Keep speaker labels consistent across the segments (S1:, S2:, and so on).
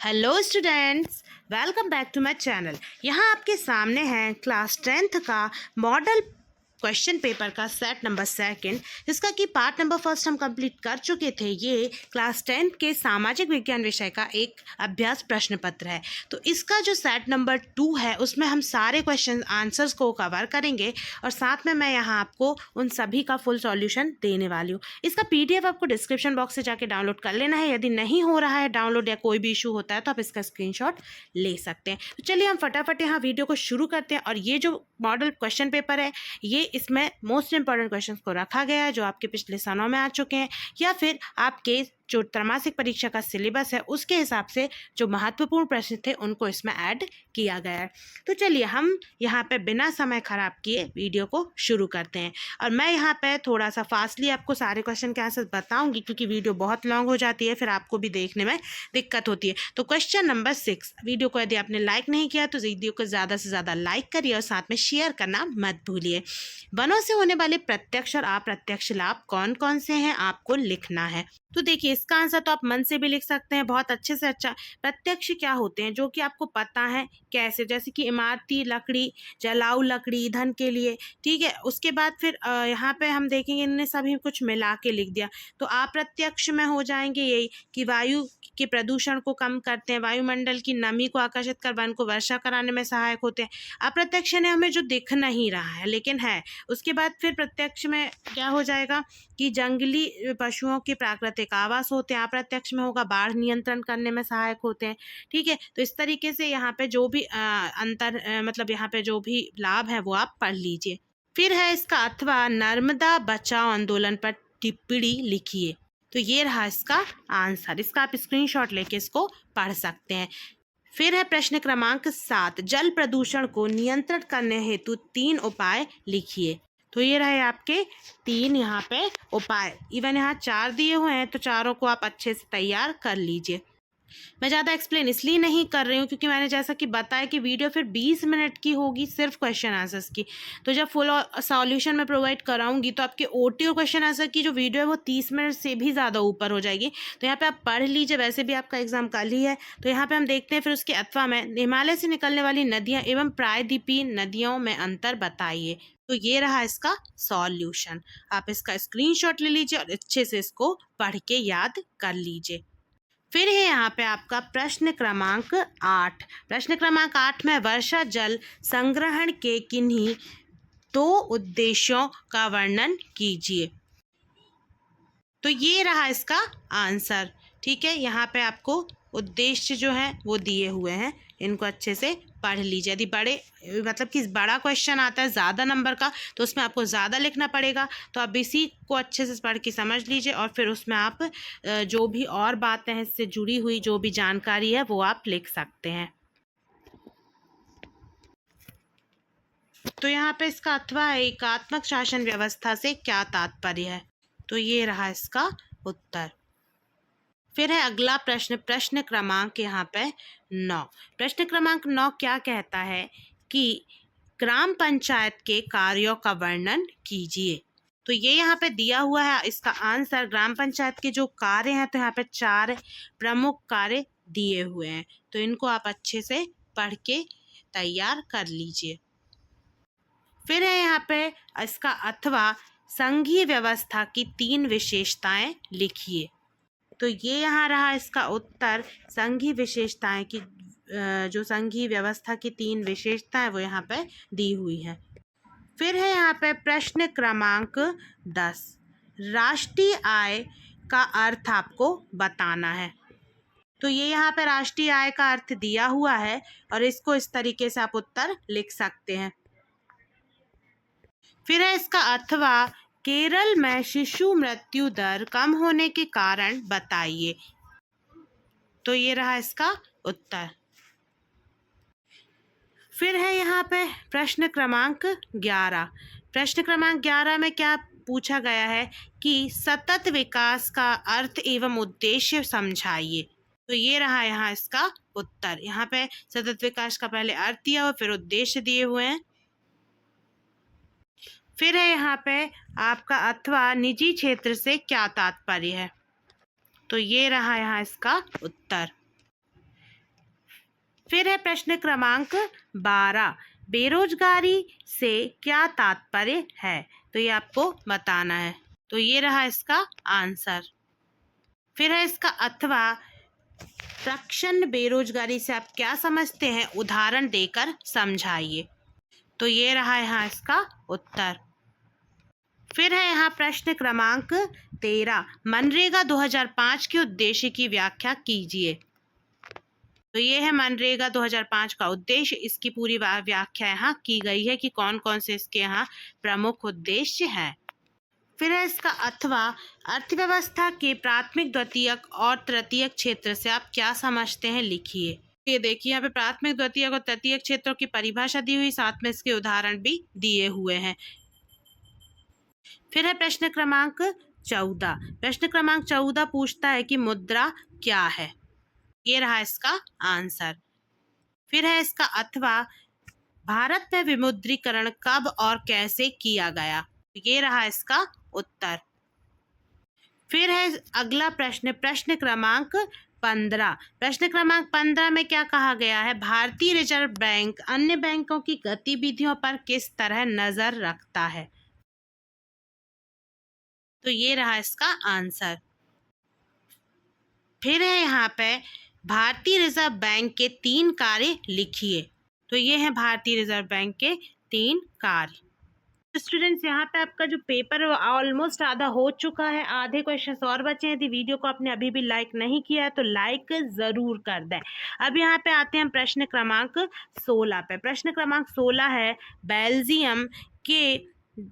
S1: Hello students, welcome back to my channel. यहाँ आपके सामने है क्लास 10th का मॉडल क्वेश्चन पेपर का सेट नंबर 2, जिसका कि पार्ट नंबर 1 हम कंप्लीट कर चुके थे। ये क्लास 10th के सामाजिक विज्ञान विषय का एक अभ्यास प्रश्न पत्र है। तो इसका जो सेट नंबर 2 है उसमें हम सारे क्वेश्चन आंसर्स को कवर करेंगे और साथ में मैं यहाँ आपको उन सभी का फुल सॉल्यूशन देने वाली हूँ। इसका PDF आपको डिस्क्रिप्शन बॉक्स से जाके डाउनलोड कर लेना है। यदि नहीं हो रहा है डाउनलोड या कोई भी इशू होता है तो आप इसका स्क्रीनशॉट ले सकते हैं। तो चलिए हम फटाफट यहाँ वीडियो को शुरू करते हैं। और ये जो मॉडल क्वेश्चन पेपर है, ये इसमें मोस्ट इंपॉर्टेंट क्वेश्चंस को रखा गया है जो आपके पिछले सालों में आ चुके हैं, या फिर आपके जो त्रैमासिक परीक्षा का सिलेबस है उसके हिसाब से जो महत्वपूर्ण प्रश्न थे उनको इसमें ऐड किया गया है। तो चलिए हम यहाँ पे बिना समय खराब किए वीडियो को शुरू करते हैं। और मैं यहाँ पे थोड़ा सा फास्टली आपको सारे क्वेश्चन के आंसर बताऊंगी, क्योंकि वीडियो बहुत लॉन्ग हो जाती है, फिर आपको भी देखने में दिक्कत होती है। तो क्वेश्चन नंबर 6, वीडियो को यदि आपने लाइक नहीं किया तो वीडियो को ज़्यादा से ज़्यादा लाइक करिए और साथ में शेयर करना मत भूलिए। वनों से होने वाले प्रत्यक्ष और अप्रत्यक्ष लाभ कौन कौन से हैं, आपको लिखना है। तो देखिए, इसका आंसर तो आप मन से भी लिख सकते हैं बहुत अच्छे से अच्छा। प्रत्यक्ष क्या होते हैं जो कि आपको पता है कैसे, जैसे कि इमारती लकड़ी, जलाऊ लकड़ी ईंधन के लिए, ठीक है। उसके बाद फिर यहाँ पे हम देखेंगे इनने सभी कुछ मिला के लिख दिया। तो अप्रत्यक्ष में हो जाएंगे यही कि वायु के प्रदूषण को कम करते हैं, वायुमंडल की नमी को आकर्षित कर वन को वर्षा कराने में सहायक होते हैं। अप्रत्यक्ष ने हमें जो दिख नहीं रहा है लेकिन है। उसके बाद फिर प्रत्यक्ष में क्या हो जाएगा कि जंगली पशुओं के प्राकृतिक आवास होते हैं। अप्रत्यक्ष में होगा बाढ़ नियंत्रण करने में सहायक होते हैं, ठीक है। तो इस तरीके से यहाँ पे जो भी मतलब यहाँ पे जो भी लाभ है वो आप पढ़ लीजिए। फिर है इसका अथवा नर्मदा बचाओ आंदोलन पर टिप्पणी लिखिए। तो ये रहा इसका आंसर। इसका आप स्क्रीनशॉट लेके इसको पढ़ सकते हैं। फिर है प्रश्न क्रमांक 7, जल प्रदूषण को नियंत्रित करने हेतु 3 उपाय लिखिए। तो ये रहे आपके 3 यहाँ पे उपाय। इवन यहाँ 4 दिए हुए हैं, तो चारों को आप अच्छे से तैयार कर लीजिए। मैं ज़्यादा एक्सप्लेन इसलिए नहीं कर रही हूँ क्योंकि मैंने जैसा कि बताया कि वीडियो फिर 20 मिनट की होगी सिर्फ क्वेश्चन आंसर्स की। तो जब फुल सॉल्यूशन में प्रोवाइड कराऊंगी तो आपके OT और क्वेश्चन आंसर की जो वीडियो है वो 30 मिनट से भी ज़्यादा ऊपर हो जाएगी। तो यहाँ पे आप पढ़ लीजिए, वैसे भी आपका एग्जाम कल ही है। तो यहाँ पे हम देखते हैं फिर उसके अथवा में हिमालय से निकलने वाली नदियाँ एवं प्रायद्वीपीय नदियों में अंतर बताइए। तो ये रहा इसका सॉल्यूशन। आप इसका स्क्रीनशॉट ले लीजिए और अच्छे से इसको पढ़ के याद कर लीजिए। फिर है यहाँ पे आपका प्रश्न क्रमांक 8। प्रश्न क्रमांक 8 में वर्षा जल संग्रहण के किन्हीं 2 उद्देश्यों का वर्णन कीजिए। तो ये रहा इसका आंसर, ठीक है। यहाँ पे आपको उद्देश्य जो है वो दिए हुए हैं, इनको अच्छे से पढ़ लीजिए। यदि मतलब कि बड़ा क्वेश्चन आता है ज़्यादा नंबर का तो उसमें आपको ज़्यादा लिखना पड़ेगा। तो आप इसी को अच्छे से पढ़ के समझ लीजिए और फिर उसमें आप जो भी और बातें हैं इससे जुड़ी हुई जो भी जानकारी है वो आप लिख सकते हैं। तो यहाँ पे इसका अथवा है एकात्मक शासन व्यवस्था से क्या तात्पर्य है। तो ये रहा इसका उत्तर। फिर है अगला प्रश्न, प्रश्न क्रमांक यहाँ पे 9। प्रश्न क्रमांक 9 क्या कहता है कि ग्राम पंचायत के कार्यों का वर्णन कीजिए। तो ये यहाँ पे दिया हुआ है इसका आंसर। ग्राम पंचायत के जो कार्य हैं, तो यहाँ पे 4 प्रमुख कार्य दिए हुए हैं, तो इनको आप अच्छे से पढ़ के तैयार कर लीजिए। फिर है यहाँ पे इसका अथवा संघीय व्यवस्था की 3 विशेषताएं लिखिए। तो ये यहाँ रहा इसका उत्तर। संघीय विशेषताएं की जो संघीय व्यवस्था की 3 विशेषताएं वो यहाँ पे दी हुई है। फिर है यहाँ पे प्रश्न क्रमांक 10, राष्ट्रीय आय का अर्थ आपको बताना है। तो ये यहाँ पे राष्ट्रीय आय का अर्थ दिया हुआ है और इसको इस तरीके से आप उत्तर लिख सकते हैं। फिर है इसका अथवा केरल में शिशु मृत्यु दर कम होने के कारण बताइए। तो ये रहा इसका उत्तर। फिर है यहाँ पे प्रश्न क्रमांक 11। प्रश्न क्रमांक 11 में क्या पूछा गया है कि सतत विकास का अर्थ एवं उद्देश्य समझाइए। तो ये रहा यहाँ इसका उत्तर। यहाँ पे सतत विकास का पहले अर्थ दिया हुआ, फिर उद्देश्य दिए हुए हैं। फिर है यहाँ पे आपका अथवा निजी क्षेत्र से क्या तात्पर्य है। तो ये रहा यहाँ इसका उत्तर। फिर है प्रश्न क्रमांक 12, बेरोजगारी से क्या तात्पर्य है? तो ये आपको बताना है। तो ये रहा इसका आंसर। फिर है इसका अथवा, प्रक्षण बेरोजगारी से आप क्या समझते हैं? उदाहरण देकर समझाइए। तो ये रहा यहाँ इसका उत्तर। फिर है यहाँ प्रश्न क्रमांक 13, मनरेगा 2005 के उद्देश्य की व्याख्या कीजिए। तो ये है मनरेगा 2005 का उद्देश्य। इसकी पूरी व्याख्या यहाँ की गई है कि कौन कौन से इसके यहाँ प्रमुख उद्देश्य हैं। फिर है इसका अथवा, अर्थव्यवस्था के प्राथमिक, द्वितीयक और तृतीयक क्षेत्र से आप क्या समझते हैं? लिखिए। ये देखिए यहाँ पे प्राथमिक, द्वितीयक और तृतीयक क्षेत्रों की परिभाषा दी हुई, साथ में इसके उदाहरण भी दिए हुए हैं। फिर है प्रश्न क्रमांक 14। प्रश्न क्रमांक 14 पूछता है कि मुद्रा क्या है? ये रहा इसका आंसर। फिर है इसका अथवा, भारत में विमुद्रीकरण कब और कैसे किया गया? ये रहा इसका उत्तर। फिर है अगला प्रश्न, प्रश्न क्रमांक 15। प्रश्न क्रमांक 15 में क्या कहा गया है? भारतीय रिजर्व बैंक अन्य बैंकों की गतिविधियों पर किस तरह नजर रखता है? तो ये रहा इसका आंसर। फिर है यहाँ पे भारतीय रिजर्व बैंक के 3 कार्य लिखिए। तो ये है भारतीय रिजर्व बैंक के 3 कार्य। स्टूडेंट्स, यहाँ पे आपका जो पेपर ऑलमोस्ट आधा हो चुका है, आधे क्वेश्चंस और बचे हैं। यदि वीडियो को आपने अभी भी लाइक नहीं किया है तो लाइक जरूर कर दें। अब यहाँ पे आते हैं प्रश्न क्रमांक 16 पे। प्रश्न क्रमांक 16 है,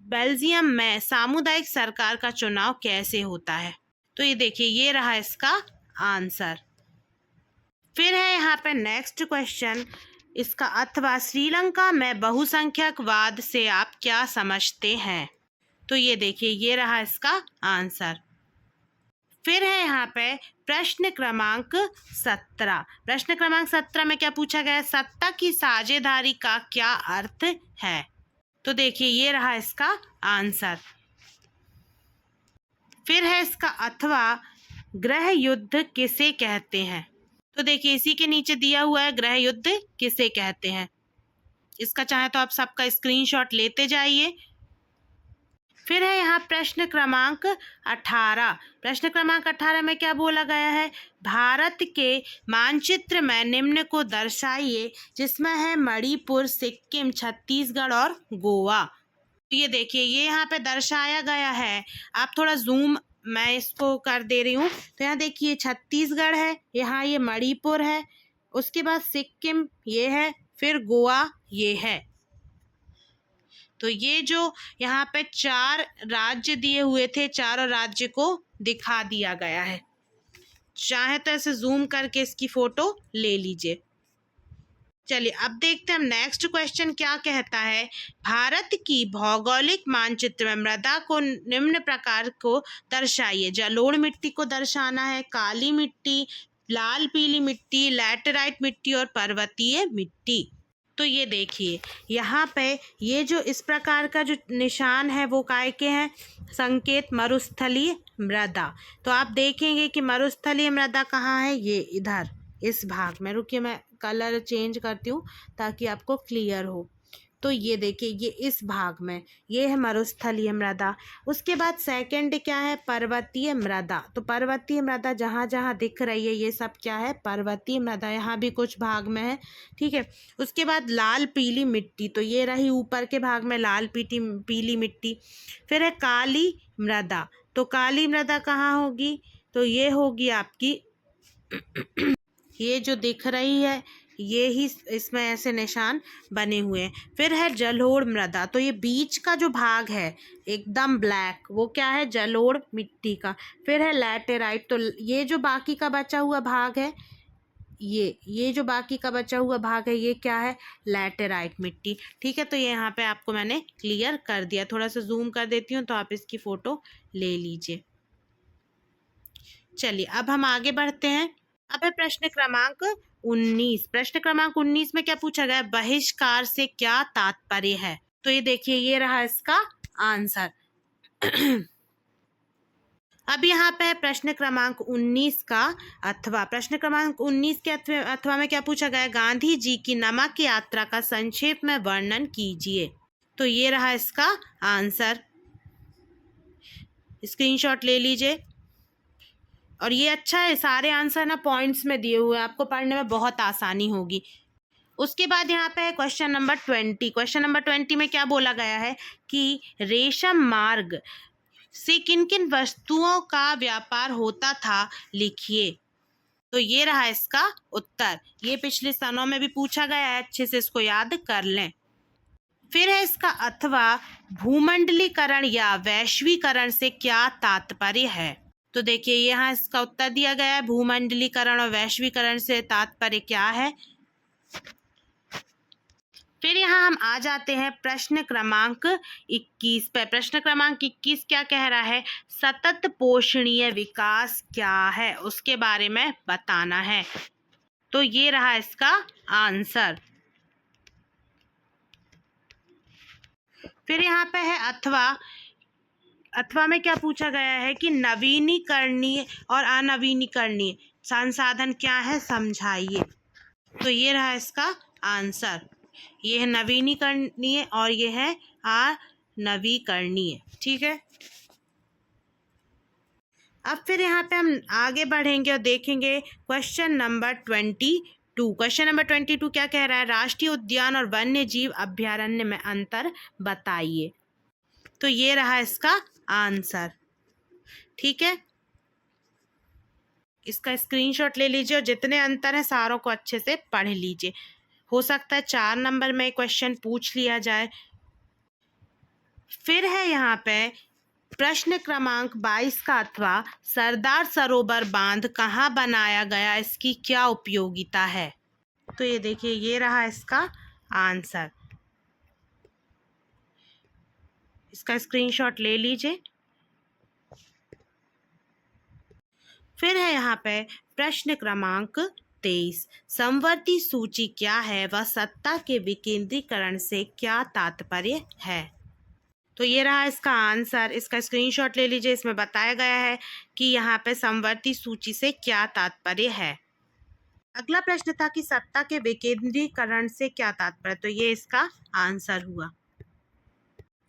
S1: बेल्जियम में सामुदायिक सरकार का चुनाव कैसे होता है? तो ये देखिए, ये रहा इसका आंसर। फिर है यहाँ पे नेक्स्ट क्वेश्चन, इसका अथवा, श्रीलंका में बहुसंख्यकवाद से आप क्या समझते हैं? तो ये देखिए, ये रहा इसका आंसर। फिर है यहाँ पे प्रश्न क्रमांक 17। प्रश्न क्रमांक 17 में क्या पूछा गया है? सत्ता की साझेदारी का क्या अर्थ है? तो देखिए, ये रहा इसका आंसर। फिर है इसका अथवा, गृह युद्ध किसे कहते हैं? तो देखिए, इसी के नीचे दिया हुआ है, गृह युद्ध किसे कहते हैं। इसका चाहे तो आप सबका स्क्रीनशॉट लेते जाइए। फिर है यहाँ प्रश्न क्रमांक 18। प्रश्न क्रमांक 18 में क्या बोला गया है? भारत के मानचित्र में निम्न को दर्शाइए, जिसमें है मणिपुर, सिक्किम, छत्तीसगढ़ और गोवा। ये देखिए, ये यहाँ पे दर्शाया गया है। आप थोड़ा जूम, मैं इसको कर दे रही हूँ। तो यहाँ देखिए, छत्तीसगढ़ है, यहाँ ये मणिपुर है, उसके बाद सिक्किम ये है, फिर गोवा ये है। तो ये जो यहाँ पे 4 राज्य दिए हुए थे, चारों राज्य को दिखा दिया गया है। चाहे तो ऐसे जूम करके इसकी फोटो ले लीजिए। चलिए, अब देखते हैं हम नेक्स्ट क्वेश्चन क्या कहता है। भारत की भौगोलिक मानचित्र में मृदा को निम्न प्रकार को दर्शाइए। जलोढ़ मिट्टी को दर्शाना है, काली मिट्टी, लाल पीली मिट्टी, लैटेराइट मिट्टी और पर्वतीय मिट्टी। तो ये देखिए, यहाँ पे ये जो इस प्रकार का जो निशान है वो काय के हैं? संकेत मरुस्थलीय मृदा। तो आप देखेंगे कि मरुस्थलीय मृदा कहाँ है? ये इधर इस भाग में। रुकिए, मैं कलर चेंज करती हूँ ताकि आपको क्लियर हो। तो ये देखिए, ये इस भाग में ये है मरुस्थलीय मृदा। उसके बाद सेकंड क्या है? पर्वतीय मृदा। तो पर्वतीय मृदा जहाँ जहाँ दिख रही है ये सब क्या है? पर्वतीय मृदा। यहाँ भी कुछ भाग में है, ठीक है। उसके बाद लाल पीली मिट्टी, तो ये रही ऊपर के भाग में लाल पीली मिट्टी। फिर है काली मृदा। तो काली मृदा कहाँ होगी? तो ये होगी आपकी ये जो दिख रही है, ये ही इसमें ऐसे निशान बने हुए हैं। फिर है जलोढ़ मृदा। तो ये बीच का जो भाग है एकदम ब्लैक, वो क्या है? जलोढ़ मिट्टी का। फिर है लैटेराइट। तो ये जो बाकी का बचा हुआ भाग है, ये जो बाकी का बचा हुआ भाग है, ये क्या है? लैटेराइट मिट्टी, ठीक है। तो ये यहाँ पे आपको मैंने क्लियर कर दिया। थोड़ा सा जूम कर देती हूँ तो आप इसकी फोटो ले लीजिए। चलिए, अब हम आगे बढ़ते हैं। अब है प्रश्न क्रमांक 19। प्रश्न क्रमांक 19 में क्या पूछा गया? बहिष्कार से क्या तात्पर्य है? तो ये देखिए, ये रहा इसका आंसर। अब यहाँ पे है प्रश्न क्रमांक 19 का अथवा। प्रश्न क्रमांक 19 के अथवा में क्या पूछा गया है? गांधी जी की नमक यात्रा का संक्षेप में वर्णन कीजिए। तो ये रहा इसका आंसर, स्क्रीनशॉट ले लीजिए। और ये अच्छा है, सारे आंसर ना पॉइंट्स में दिए हुए हैं, आपको पढ़ने में बहुत आसानी होगी। उसके बाद यहाँ पे है क्वेश्चन नंबर 20। क्वेश्चन नंबर 20 में क्या बोला गया है कि रेशम मार्ग से किन किन वस्तुओं का व्यापार होता था, लिखिए। तो ये रहा इसका उत्तर। ये पिछले स्थानों में भी पूछा गया है, अच्छे से इसको याद कर लें। फिर है इसका अथवा। भूमंडलीकरण या वैश्वीकरण से क्या तात्पर्य है? तो देखिए यहाँ इसका उत्तर दिया गया है, भूमंडलीकरण और वैश्वीकरण से तात्पर्य क्या है। फिर यहाँ हम आ जाते हैं प्रश्न क्रमांक 21 पे। प्रश्न क्रमांक 21 क्या कह रहा है? सतत पोषणीय विकास क्या है, उसके बारे में बताना है। तो ये रहा इसका आंसर। फिर यहाँ पे है अथवा। अथवा में क्या पूछा गया है कि नवीनीकरणीय और अनवीनीकरणीय संसाधन क्या है, समझाइए। तो ये रहा इसका आंसर। ये है नवीनीकरणीय और ये है अनवीकरणीय। ठीक है। अब फिर यहाँ पे हम आगे बढ़ेंगे और देखेंगे क्वेश्चन नंबर 22। क्वेश्चन नंबर 22 क्या कह रहा है? राष्ट्रीय उद्यान और वन्य जीव अभयारण्य में अंतर बताइए। तो ये रहा इसका आंसर। ठीक है, इसका स्क्रीनशॉट ले लीजिए और जितने अंतर हैं सारों को अच्छे से पढ़ लीजिए। हो सकता है 4 नंबर में क्वेश्चन पूछ लिया जाए। फिर है यहाँ पे प्रश्न क्रमांक 22 का अथवा। सरदार सरोवर बांध कहाँ बनाया गया, इसकी क्या उपयोगिता है? तो ये देखिए, ये रहा इसका आंसर। इसका स्क्रीनशॉट ले लीजिए। फिर है यहाँ पे प्रश्न क्रमांक 23। समवर्ती सूची क्या है, वह सत्ता के विकेंद्रीकरण से क्या तात्पर्य है? तो ये रहा इसका आंसर। इसका स्क्रीनशॉट ले लीजिए। इसमें बताया गया है कि यहाँ पे समवर्ती सूची से क्या तात्पर्य है। अगला प्रश्न था कि सत्ता के विकेंद्रीकरण से क्या तात्पर्य, तो ये इसका आंसर हुआ।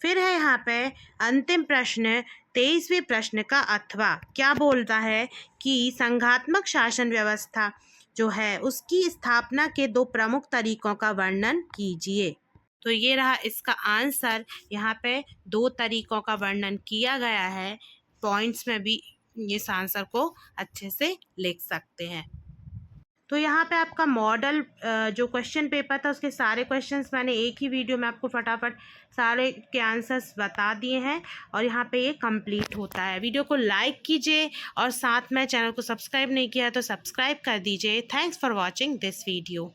S1: फिर है यहाँ पे अंतिम प्रश्न 23वें प्रश्न का अथवा। क्या बोलता है कि संघात्मक शासन व्यवस्था जो है उसकी स्थापना के 2 प्रमुख तरीकों का वर्णन कीजिए। तो ये रहा इसका आंसर। यहाँ पे 2 तरीकों का वर्णन किया गया है। पॉइंट्स में भी इस आंसर को अच्छे से लिख सकते हैं। तो यहाँ पे आपका मॉडल जो क्वेश्चन पेपर था उसके सारे क्वेश्चंस मैंने एक ही वीडियो में आपको फटाफट सारे के आंसर्स बता दिए हैं और यहाँ पे ये कंप्लीट होता है। वीडियो को लाइक कीजिए और साथ में चैनल को सब्सक्राइब नहीं किया तो सब्सक्राइब कर दीजिए। Thanks for watching this video.